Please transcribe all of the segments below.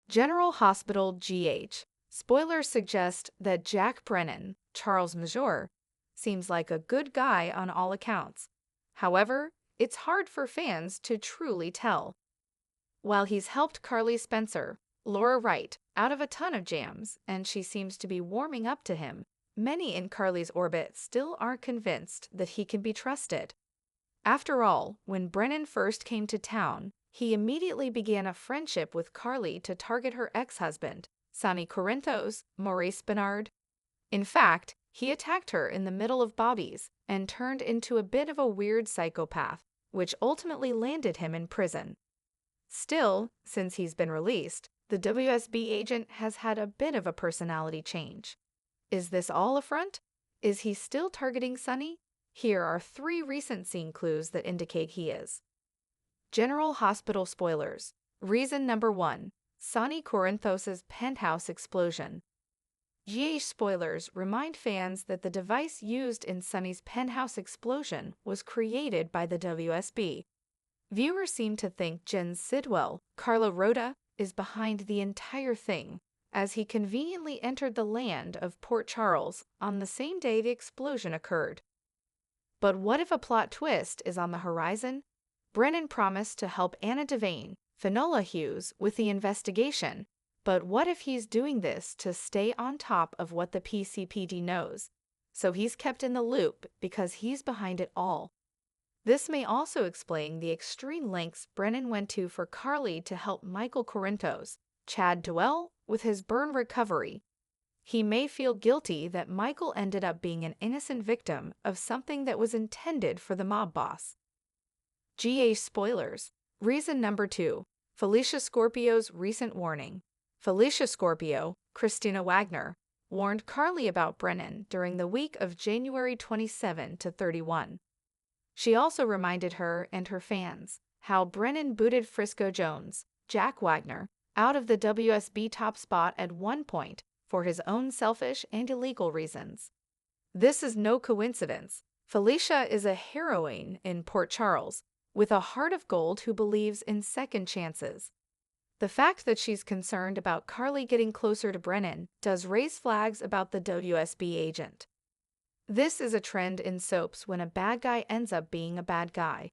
General Hospital GH. Spoilers suggest that Jack Brennan, Charles Major, seems like a good guy on all accounts. However, it's hard for fans to truly tell. While he's helped Carly Spencer, Laura Wright, out of a ton of jams, and she seems to be warming up to him, many in Carly's orbit still aren't convinced that he can be trusted. After all, when Brennan first came to town, he immediately began a friendship with Carly to target her ex-husband, Sonny Corinthos, Maurice Bernard. In fact, he attacked her in the middle of Bobby's and turned into a bit of a weird psychopath, which ultimately landed him in prison. Still, since he's been released, the WSB agent has had a bit of a personality change. Is this all a front? Is he still targeting Sonny? Here are 3 recent scene clues that indicate he is. General Hospital spoilers. Reason number 1. Sonny Corinthos' penthouse explosion. GH spoilers remind fans that the device used in Sonny's penthouse explosion was created by the WSB. Viewers seem to think Jen Sidwell, Carla Rhoda, is behind the entire thing, as he conveniently entered the land of Port Charles on the same day the explosion occurred. But what if a plot twist is on the horizon? Brennan promised to help Anna Devane, Finola Hughes, with the investigation, but what if he's doing this to stay on top of what the PCPD knows? So he's kept in the loop because he's behind it all. This may also explain the extreme lengths Brennan went to for Carly to help Michael Corinthos, Chad Duell, with his burn recovery. He may feel guilty that Michael ended up being an innocent victim of something that was intended for the mob boss. GA spoilers. Reason number 2. Felicia Scorpio's recent warning. Felicia Scorpio, Christina Wagner, warned Carly about Brennan during the week of January 27 to 31. She also reminded her and her fans how Brennan booted Frisco Jones, Jack Wagner, out of the WSB top spot at one point for his own selfish and illegal reasons. This is no coincidence. Felicia is a heroine in Port Charles, with a heart of gold who believes in second chances. The fact that she's concerned about Carly getting closer to Brennan does raise flags about the WSB agent. This is a trend in soaps when a bad guy ends up being a bad guy.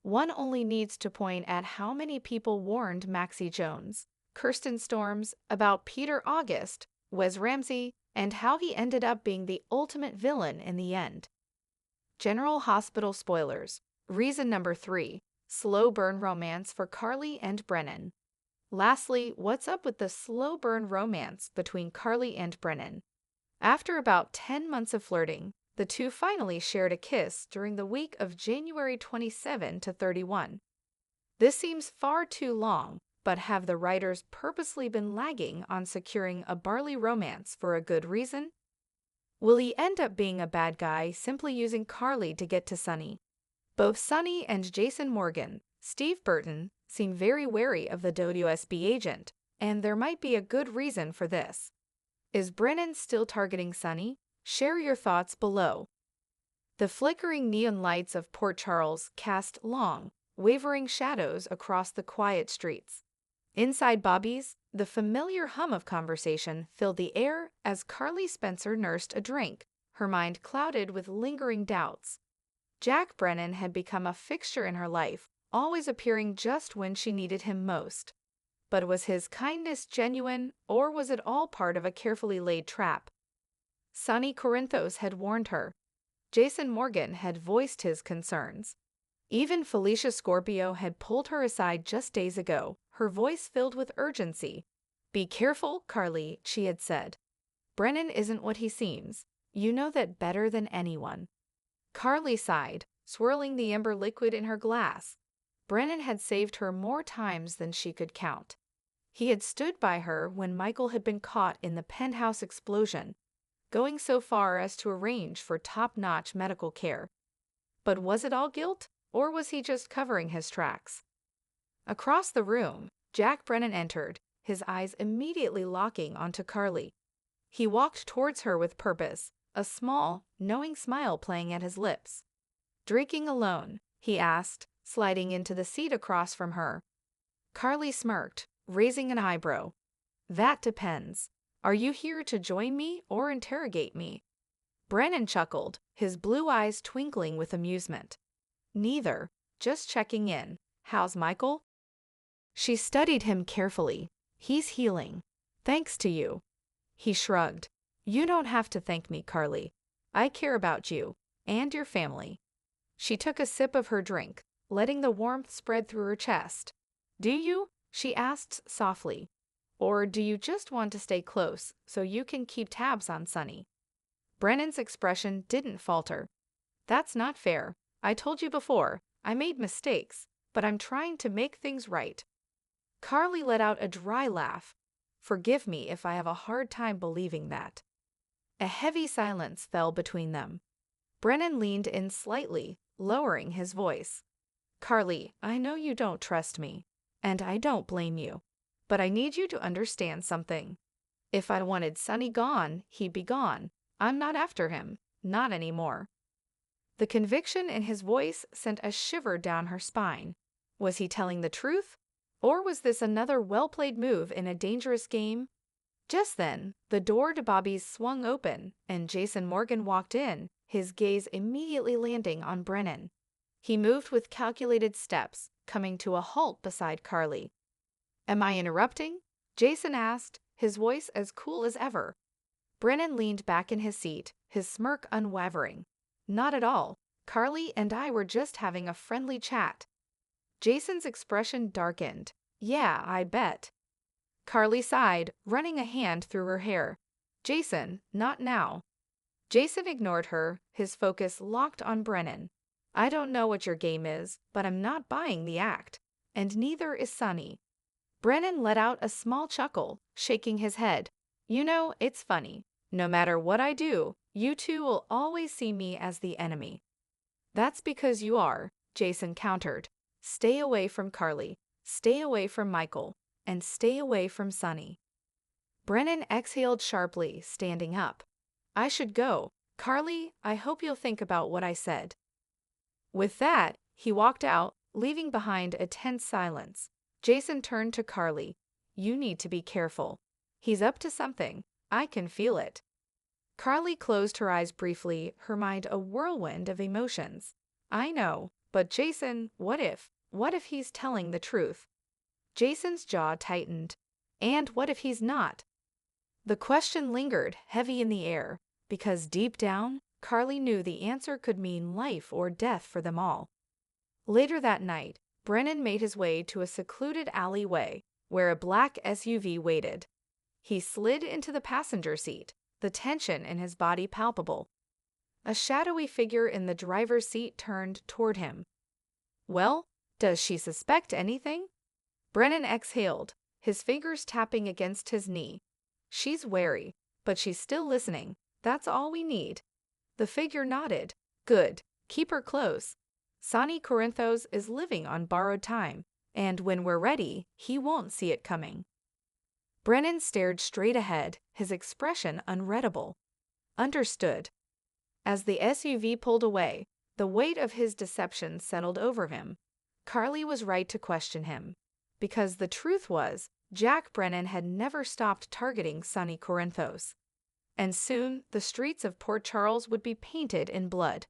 One only needs to point at how many people warned Maxie Jones, Kirsten Storms about Peter August, Wes Ramsey, and how he ended up being the ultimate villain in the end. General Hospital spoilers. Reason number 3. Slow burn romance for Carly and Brennan. Lastly, what's up with the slow burn romance between Carly and Brennan? After about 10 months of flirting, the two finally shared a kiss during the week of January 27 to 31. This seems far too long, but have the writers purposely been lagging on securing a barley romance for a good reason? Will he end up being a bad guy simply using Carly to get to Sonny? Both Sonny and Jason Morgan, Steve Burton, seem very wary of the WSB agent, and there might be a good reason for this. Is Brennan still targeting Sonny? Share your thoughts below. The flickering neon lights of Port Charles cast long, wavering shadows across the quiet streets. Inside Bobby's, the familiar hum of conversation filled the air as Carly Spencer nursed a drink, her mind clouded with lingering doubts. Jack Brennan had become a fixture in her life, always appearing just when she needed him most. But was his kindness genuine, or was it all part of a carefully laid trap? Sonny Corinthos had warned her. Jason Morgan had voiced his concerns. Even Felicia Scorpio had pulled her aside just days ago, her voice filled with urgency. "Be careful, Carly," she had said. "Brennan isn't what he seems. You know that better than anyone." Carly sighed, swirling the amber liquid in her glass. Brennan had saved her more times than she could count. He had stood by her when Michael had been caught in the penthouse explosion, going so far as to arrange for top-notch medical care. But was it all guilt, or was he just covering his tracks? Across the room, Jack Brennan entered, his eyes immediately locking onto Carly. He walked towards her with purpose, a small, knowing smile playing at his lips. "Drinking alone?" he asked, sliding into the seat across from her. Carly smirked, raising an eyebrow. That depends. Are you here to join me or interrogate me? Brennan chuckled, his blue eyes twinkling with amusement. Neither, just checking in. How's Michael? She studied him carefully. He's healing. Thanks to you. He shrugged. You don't have to thank me, Carly. I care about you and your family. She took a sip of her drink, letting the warmth spread through her chest. Do you? She asked softly. Or do you just want to stay close so you can keep tabs on Sonny? Brennan's expression didn't falter. That's not fair. I told you before, I made mistakes, but I'm trying to make things right. Carly let out a dry laugh. Forgive me if I have a hard time believing that. A heavy silence fell between them. Brennan leaned in slightly, lowering his voice. Carly, I know you don't trust me, and I don't blame you, but I need you to understand something. If I wanted Sonny gone, he'd be gone. I'm not after him, not anymore. The conviction in his voice sent a shiver down her spine. Was he telling the truth? Or was this another well-played move in a dangerous game? Just then, the door to Bobby's swung open, and Jason Morgan walked in, his gaze immediately landing on Brennan. He moved with calculated steps, coming to a halt beside Carly. Am I interrupting? Jason asked, his voice as cool as ever. Brennan leaned back in his seat, his smirk unwavering. Not at all. Carly and I were just having a friendly chat. Jason's expression darkened. Yeah, I bet. Carly sighed, running a hand through her hair. Jason, not now. Jason ignored her, his focus locked on Brennan. I don't know what your game is, but I'm not buying the act. And neither is Sonny. Brennan let out a small chuckle, shaking his head. You know, it's funny. No matter what I do, you two will always see me as the enemy. That's because you are, Jason countered. Stay away from Carly, stay away from Michael, and stay away from Sonny. Brennan exhaled sharply, standing up. I should go. Carly, I hope you'll think about what I said. With that, he walked out, leaving behind a tense silence. Jason turned to Carly. You need to be careful. He's up to something. I can feel it. Carly closed her eyes briefly, her mind a whirlwind of emotions. I know, but Jason, what if? What if he's telling the truth? Jason's jaw tightened. And what if he's not? The question lingered, heavy in the air, because deep down, Carly knew the answer could mean life or death for them all. Later that night, Brennan made his way to a secluded alleyway, where a black SUV waited. He slid into the passenger seat, the tension in his body palpable. A shadowy figure in the driver's seat turned toward him. Well, does she suspect anything? Brennan exhaled, his fingers tapping against his knee. She's wary, but she's still listening. That's all we need. The figure nodded. Good. Keep her close. Sonny Corinthos is living on borrowed time, and when we're ready, he won't see it coming. Brennan stared straight ahead, his expression unreadable. Understood. As the SUV pulled away, the weight of his deception settled over him. Carly was right to question him. Because the truth was, Jack Brennan had never stopped targeting Sonny Corinthos. And soon, the streets of Port Charles would be painted in blood.